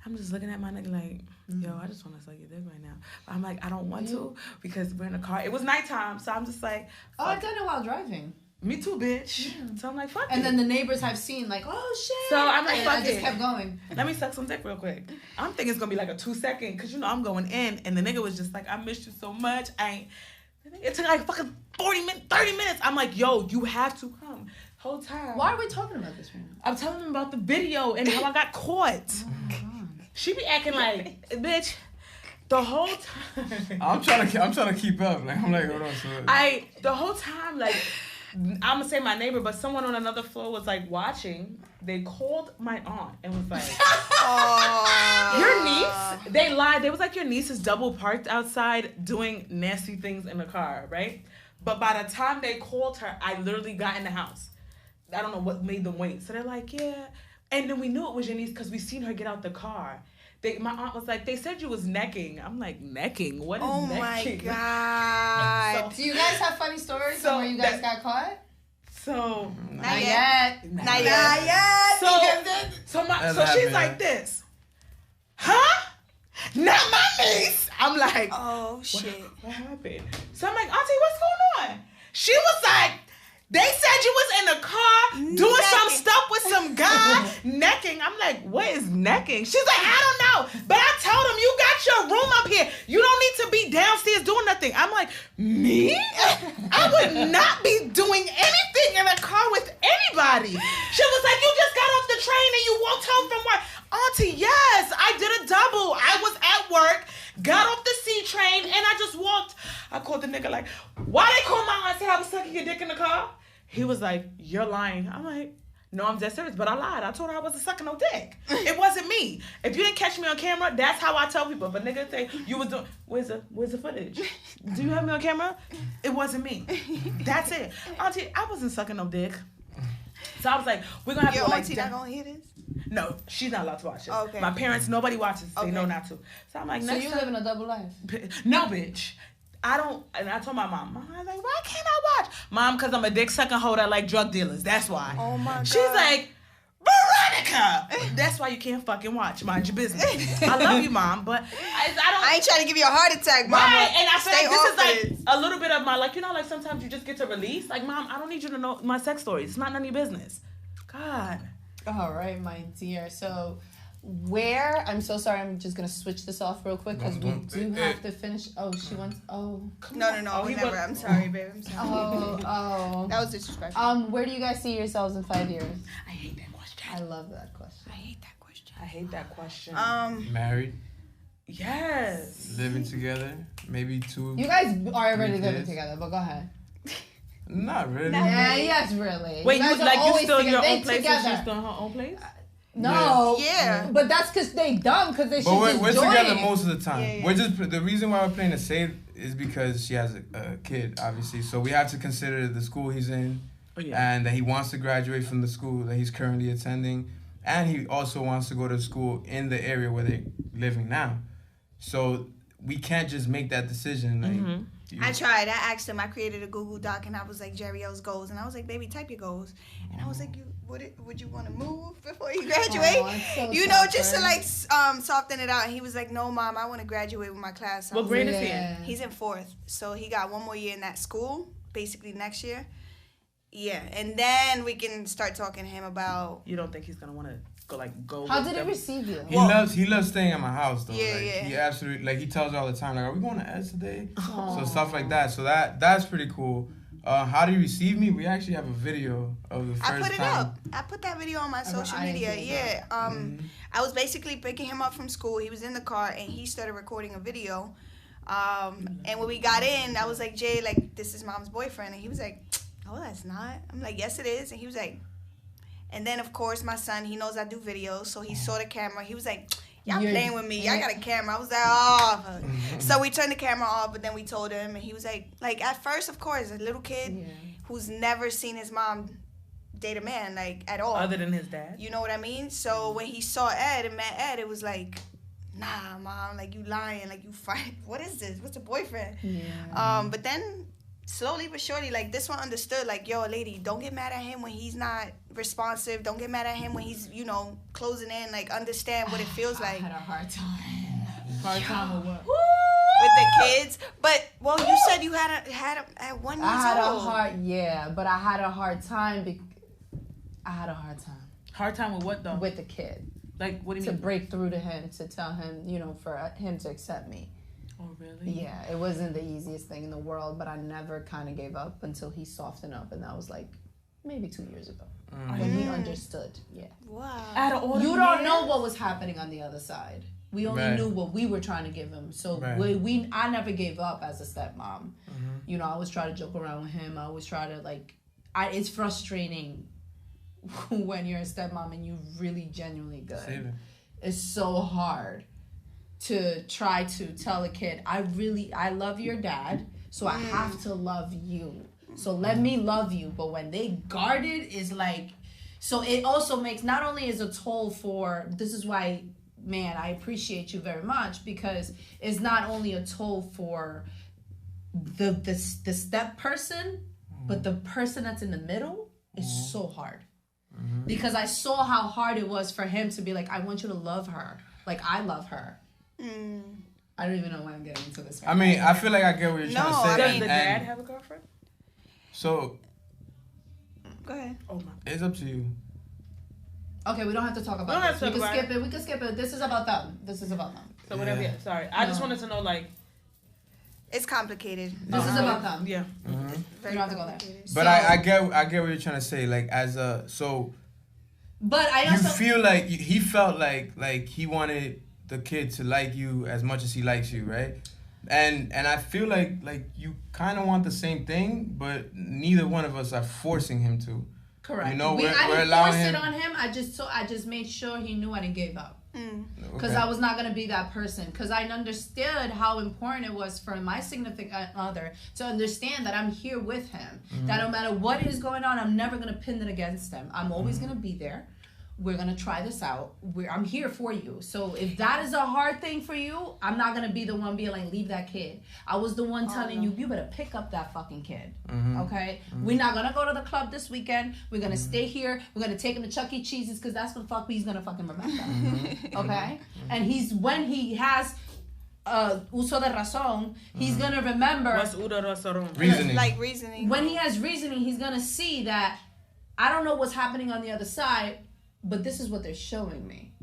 I'm just looking at my nigga like, yo, I just want to suck your dick right now. But I'm like, I don't want to because we're in the car. It was nighttime, so I'm just like,
oh, I done it while driving.
Me too, bitch. Yeah. So I'm like, fuck it.
And then the neighbors have seen, like, oh, shit.
So I'm like, fuck it.
I just kept going.
Let me suck some dick real quick. I'm thinking it's going to be like a 2-second, because, you know, I'm going in. And the nigga was just like, I missed you so much. It took like fucking 30 minutes. I'm like, yo, you have to come. Whole time.
Why are we talking about this right now?
I'm telling them about the video and how I got caught.
Oh, my God.
She be acting like, bitch, the whole time.
I'm trying to keep up. Like, I'm like, hold on. So
the whole time, like, I'm gonna say my neighbor, but someone on another floor was like watching. They called my aunt and was like, your niece, they lied. They was like, your niece is double parked outside doing nasty things in the car, right? But by the time they called her, I literally got in the house. I don't know what made them wait. So they're like, yeah. And then we knew it was your niece because we seen her get out the car. My aunt was like, they said you was necking. I'm like, necking? What is necking?
Oh my God.
Do you guys have funny stories where you guys got caught?
So
not yet.
So she's like this, huh? Not my niece. I'm like,
oh shit.
What happened? So I'm like, Auntie, what's going on? She was like, they said you was in the car doing some stuff with some guy necking. I'm like, what is necking? She's like, I don't know. But I told him, you got your room up here. You don't need to be downstairs doing nothing. I'm like, me? I would not be doing anything in a car with anybody. She was like, you just got off the train and you walked home from work. Auntie, yes, I did a double. I was at work, got off the C train, and I just walked. I called the nigga like, why they call my aunt and said I was sucking your dick in the car? He was like, you're lying. I'm like, no, I'm dead serious, but I lied. I told her I wasn't sucking no dick. It wasn't me. If you didn't catch me on camera, that's how I tell people. If a nigga say you was doing, where's the footage? Do you have me on camera? It wasn't me. That's it. Auntie, I wasn't sucking no dick. So I was like, we're gonna have
your
to go
auntie
like.
Not gonna hear this?
No, she's not allowed to watch it.
Okay.
My parents, nobody watches. They know not to. So I'm like,
so you living a double life?
No, bitch. I don't, and I told my mom, I was like, why can't I watch? Mom, because I'm a dick sucking hoe that like drug dealers. That's why.
Oh my God.
She's like, Veronica! That's why you can't fucking watch. Mind your business. I love you, Mom, but
I ain't trying to give you a heart attack, Mama.
Right, and I feel like this is like a little bit of my, like, you know, like sometimes you just get to release. Like, Mom, I don't need you to know my sex stories. It's not none of your business. God.
All right, my dear. So, I'm so sorry, I'm just going to switch this off real quick because we do have to finish. Oh, she wants,
No, whatever. I'm sorry, babe. I'm sorry.
Oh.
That was disrespectful.
Where do you guys see yourselves in 5 years?
I hate that question.
I love that question.
I hate that question.
I hate that question.
Married.
Yes.
Living together. Maybe 2.
You guys are already living together, but go ahead.
Not really.
Yeah, yes, really.
Wait, you still in your own place
together.
and she's still in her own place?
No.
Yeah.
But that's because they dumb, because they should just
we're
join.
together most of the time.
Yeah.
We're just, the reason why we're playing it safe is because she has a kid, obviously. So we have to consider the school he's in and that he wants to graduate from the school that he's currently attending. And he also wants to go to school in the area where they're living now. So we can't just make that decision. Like,
I tried. I asked him. I created a Google Doc and I was like, Jerry L's goals. And I was like, baby, type your goals. And I was like, would you want to move before you graduate? So just to like soften it out. And he was like, no, Mom, I want to graduate with my class.
What grade is he in?
He's in 4th. So he got 1 more year in that school, basically next year. Yeah. And then we can start talking to him about.
You don't think he's going to want to go?
How did he receive you?
He loves staying at my house though.
Yeah,
He absolutely, he tells her all the time, like, are we going to S today? So stuff like that. So that's pretty cool. How do you receive me? We actually have a video of the first time.
I put it up. I put that video on my social media. Yeah. I was basically picking him up from school. He was in the car and he started recording a video. And when we got in, I was like, Jay, like, this is Mom's boyfriend. And he was like, oh, that's not. I'm like, yes, it is. And he was like, and then, of course, my son, he knows I do videos. So he saw the camera. He was like, y'all playing with me. Y'all got a camera. I was like, oh. So we turned the camera off, but then we told him. And he was like, at first, of course, a little kid who's never seen his mom date a man, like, at all.
Other than his dad?
You know what I mean? So when he saw Ed and met Ed, it was like, nah, Mom, like, you lying. Like, you fight. What is this? What's a boyfriend?
Yeah.
But then slowly but surely, like, this one understood, like, yo, lady, don't get mad at him when he's not responsive. Don't get mad at him when he's, closing in. Like, understand what it feels like.
I had a hard time. Hard time with what?
With the kids. But, well, you said you had at 1 year old.
I had a hard time. I had a hard time.
Hard time with what, though?
With the kid.
Like, what do you
mean?
To
break through to him, to tell him, for him to accept me.
Oh, really?
Yeah, it wasn't the easiest thing in the world, but I never kind of gave up until he softened up, and that was like maybe 2 years ago when he understood. Yeah.
Wow.
Out of all
you don't know what was happening on the other side. We only knew what we were trying to give him. So I never gave up as a stepmom. I always try to joke around with him. I always try to it's frustrating when you're a stepmom and you're really genuinely good. It's so hard to try to tell a kid, I love your dad, so I have to love you. So let me love you. But when they guard it, is like, so it also makes, not only is a toll for, this is why, man, I appreciate you very much, because it's not only a toll for the step person, but the person that's in the middle is so hard. Because I saw how hard it was for him to be like, I want you to love her like I love her. I don't even know why I'm getting into this.
I mean, I feel like I get what you're trying to say.
Does the dad have a girlfriend?
So,
go ahead.
Oh my.
It's up to you.
Okay, we don't have to talk about this. We can skip it. We can skip it. This is about them.
So whatever. Yeah. Sorry, I just wanted to know, like,
it's complicated.
This is about them.
Yeah.
We don't have to go there.
But I get what you're trying to say. Like,
But I also
feel like he felt like he wanted the kid to like you as much as he likes you, right? And I feel like you kind of want the same thing, but neither one of us are forcing him to.
Correct.
You know,
I didn't force it on him. I just made sure he knew I didn't give up. Because I was not going to be that person. Because I understood how important it was for my significant other to understand that I'm here with him. That no matter what is going on, I'm never going to pin it against him. I'm always going to be there. We're going to try this out. I'm here for you. So if that is a hard thing for you, I'm not going to be the one being like, leave that kid. I was the one telling you better pick up that fucking kid. Okay? We're not going to go to the club this weekend. We're going to stay here. We're going to take him to Chuck E. Cheese's because that's what fuck he's going to fucking remember. Okay? And when he has uso de razón, he's going to remember.
What's uso de razón?
Reasoning.
Like reasoning.
When he has reasoning, he's going to see that I don't know what's happening on the other side, but this is what they're showing me.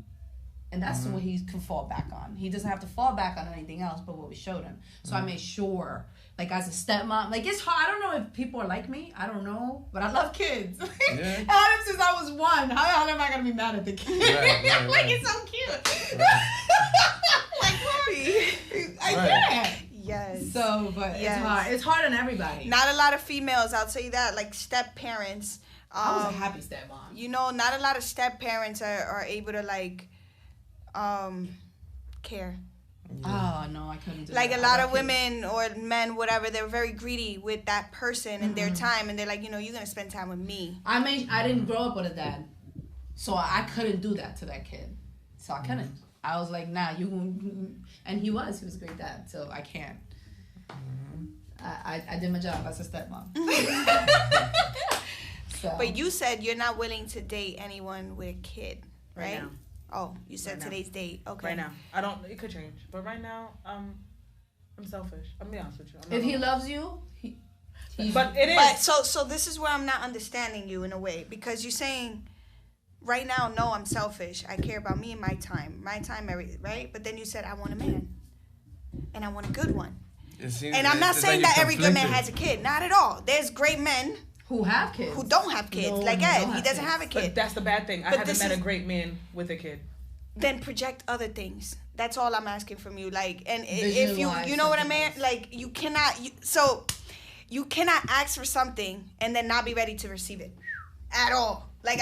And that's what he can fall back on. He doesn't have to fall back on anything else but what we showed him. So I made sure, like as a stepmom, like it's hard. I don't know if people are like me. I don't know. But I love kids.
Yeah.
I had him since I was 1. How am I going to be mad at the kid?
Right.
Like it's so cute. Like, mommy. I can't.
Yes.
So, but it's hard. It's hard on everybody.
Not a lot of females, I'll tell you that, like step parents.
I was a happy stepmom.
You know, not a lot of step parents are able to like care.
Oh no, I couldn't do
like
that.
a lot of women or men, whatever, they're very greedy with that person and their time, and they're like, you know, you're gonna spend time with me.
I didn't grow up with a dad, so I couldn't do that to that kid. So I couldn't. I was like, nah, and he was a great dad, so I can't. I did my job as a stepmom. So.
But you said you're not willing to date anyone with a kid, right?
Right now.
Oh, you said
Right
today's date. Okay.
Right now, I don't. It could change, but right now, I'm selfish. I'm gonna be honest with you.
If he loves you,
but it is.
But so this is where I'm not understanding you in a way, because you're saying, right now, no, I'm selfish. I care about me and my time, everything, right? But then you said I want a man, and I want a good one. And I'm not saying that every good man has a kid. Not at all. There's great men
who have kids,
who don't have kids. Like Ed, he doesn't have a kid.
But that's the bad thing. I haven't met a great man with a kid.
Then project other things. That's all I'm asking from you. Like, and if you know what I mean? Like, you cannot ask for something and then not be ready to receive it at all. Like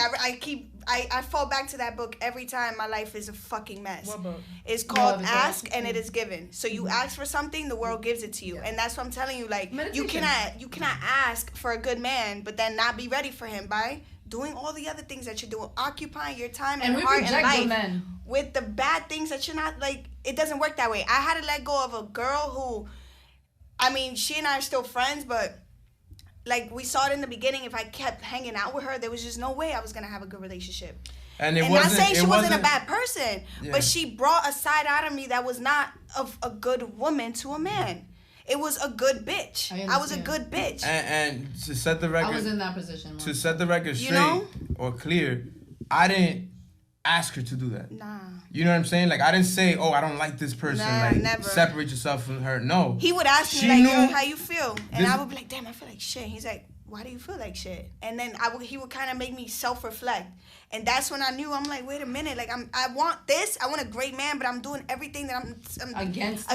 I fall back to that book every time. My life is a fucking mess.
What book?
It's called Ask and It Is Given. So you ask for something, the world gives it to you. And that's what I'm telling you. Like, you cannot ask for a good man, but then not be ready for him by doing all the other things that you're doing, occupying your time and heart and life with the bad things that you're not, like, it doesn't work that way. I had to let go of a girl who, I mean, she and I are still friends, but like we saw it in the beginning, if I kept hanging out with her, there was just no way I was going to have a good relationship. And not saying she wasn't a bad person, but she brought a side out of me that was not of a good woman to a man. It was a good bitch. I was a good bitch.
And to set the record,
I was in that position.
To set the record straight or clear, I didn't ask her to do that.
Nah.
You know what I'm saying? Like, I didn't say, oh, I don't like this person.
Nah,
like,
never.
Separate yourself from her. No.
He would ask me, like, yo, how you feel? And I would be like, damn, I feel like shit. He's like, why do you feel like shit? And then he would kind of make me self-reflect. And that's when I knew, I'm like, wait a minute. Like, I want this. I want a great man, but I'm doing everything that I'm
against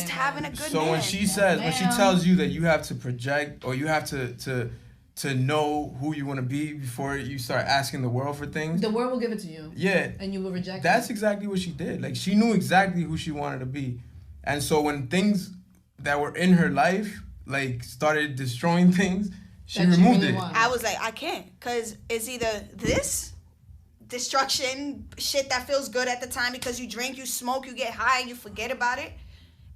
having a good
so
man.
when she says, when she tells you that you have to project or you have to to know who you want to be before you start asking the world for things.
The world will give it to you.
Yeah.
And you will reject
That's
it.
exactly what she did. Like, she knew exactly who she wanted to be. And so when things that were in her life, like, started destroying things, she removed it.
I was like, I can't. Because it's either this destruction, shit that feels good at the time because you drink, you smoke, you get high, and you forget about it.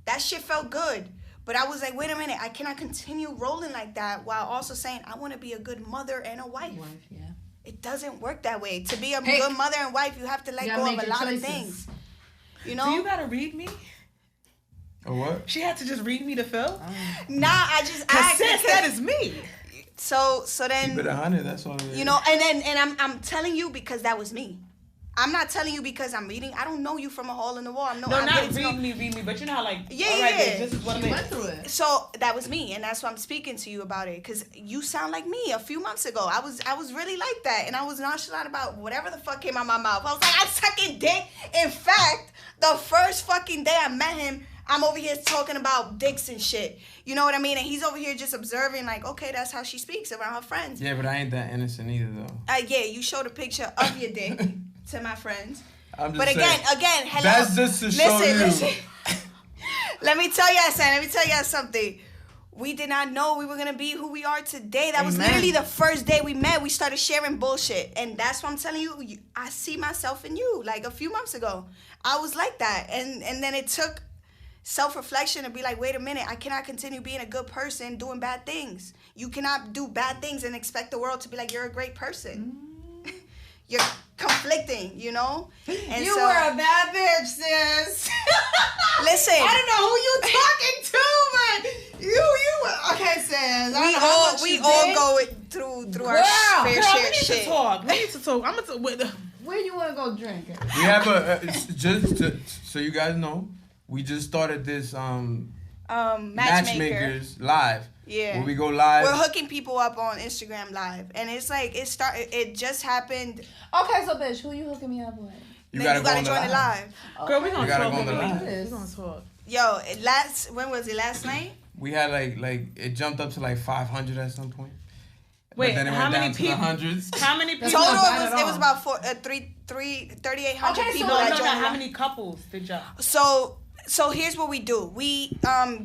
That shit felt good. But I was like, wait a minute, I cannot continue rolling like that while also saying I want to be a good mother and a wife.
Yeah.
It doesn't work that way. To be a good mother and wife, you have to let go of a lot of things. You know?
Do you gotta read me?
Or what?
She had to just read me to Phil?
Nah, I just asked.
Sis, that is me.
So then.
Keep it 100, that's all it is.
You know, and I'm telling you because that was me. I'm not telling you because I'm reading. I don't know you from a hole in the wall.
No, not read me, but you know how, like,
yeah.
This is what
she went through it.
So that was me, and that's why I'm speaking to you about it, because you sound like me a few months ago. I was really like that, and I was nonchalant about whatever the fuck came out my mouth. I was like, I'm sucking dick. In fact, the first fucking day I met him, I'm over here talking about dicks and shit. You know what I mean? And he's over here just observing, like, okay, that's how she speaks around her friends.
Yeah, but I ain't that innocent either, though.
Yeah, you showed a picture of your dick to my friends.
I'm just
but
saying,
again, hello.
That's just to show you.
Listen. Let me tell y'all something. We did not know we were going to be who we are today. That was literally the first day we met. We started sharing bullshit. And that's what I'm telling you. I see myself in you. Like a few months ago, I was like that. And then it took self-reflection to be like, wait a minute, I cannot continue being a good person doing bad things. You cannot do bad things and expect the world to be like, you're a great person. You're conflicting, you know? And
you were a bad bitch, sis.
Listen.
I don't know who you talking to, but you were. Okay, sis.
We all go through our fair share shit.
We need to talk. I'm going to talk.
Where you want to go drinking?
We have so you guys know, we just started this Matchmakers Live.
Yeah.
Where we go live.
We're hooking people up on Instagram Live. And it's like, it just happened.
Okay, so bitch, who you hooking me up with?
You gotta
join the live.
Okay. Girl, we gonna talk.
We're
gonna talk.
Yo, when was it? Last night?
We had like it jumped up to like 500 at some point.
Wait,
but then it
how
went
many
down
people?
To the hundreds.
How many people?
Total, it was about 3,800 people that joined.
How many couples did y'all?
So here's what we do. We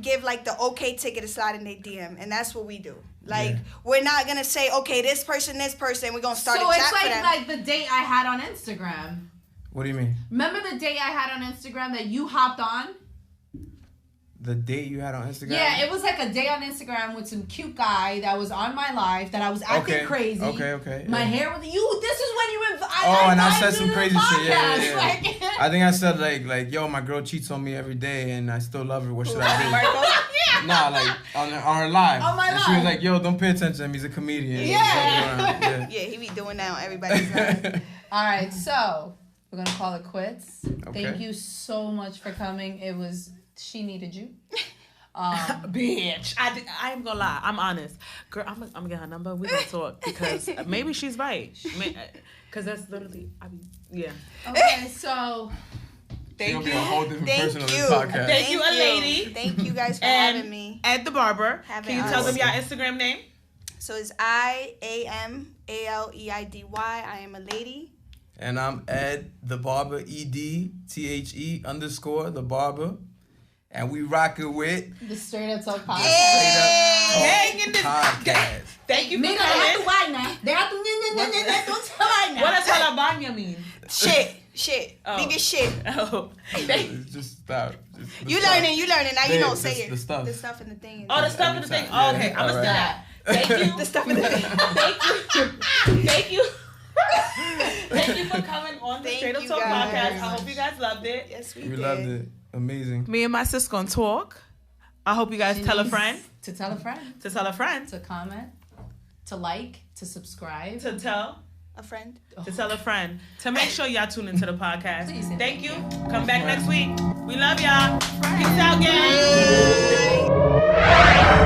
give like the okay ticket to slide in their DM, and that's what we do. Like we're not gonna say okay, this person, we're gonna start a chat for them.
So it's like the date I had on Instagram.
What do you mean?
Remember the date I had on Instagram that you hopped on?
The date you had on Instagram?
Yeah, it was like a day on Instagram with some cute guy that was on my live that I was acting crazy.
Okay.
My hair was you. This is when you
I said some crazy shit. Yeah.
Like,
I think I said like yo, my girl cheats on me every day and I still love her. What should I do? Nah, like on her live.
On my live.
She was like, yo, don't pay attention to him. He's a comedian.
Yeah.
Yeah, he be doing that on everybody's live.
All right, so we're gonna call it quits.
Okay.
Thank you so much for coming. She needed you.
Bitch. I am gonna lie. I'm honest. Girl, I'm gonna get her number. We're gonna talk because maybe she's right. Because that's literally, yeah.
Okay, so
Thank you. A whole different person on this
you.
podcast.
Thank you, Aleidy.
Thank you guys for having me.
Ed the Barber. Can you tell them your Instagram name?
So it's IAMALEIDY. I am Aleidy.
And I'm Ed the Barber, EDTHE _ the Barber. And we rockin' with
the Straight Up Talk podcast.
Podcast.
Thank you for coming. What does Jalabanya mean?
Shit. Leave your shit.
Oh.
Just stop.
You learning. Now you know. Say it.
The stuff.
The stuff and the thing.
Oh, the stuff and the thing. Oh, okay. I'm gonna say that. Thank you.
The stuff and the thing.
Thank you. Thank you for coming on the Straight Up Talk podcast. I hope you guys loved it.
Yes, we
loved it. Amazing.
Me and my sis gonna talk. I hope you guys tell a friend.
To tell a friend.
To tell a friend.
To comment. To like. To subscribe.
To tell
a friend.
To tell a friend. To make sure y'all tune into the podcast.
Please.
Thank you. Come back next week. We love y'all. Peace out, gang.
Bye.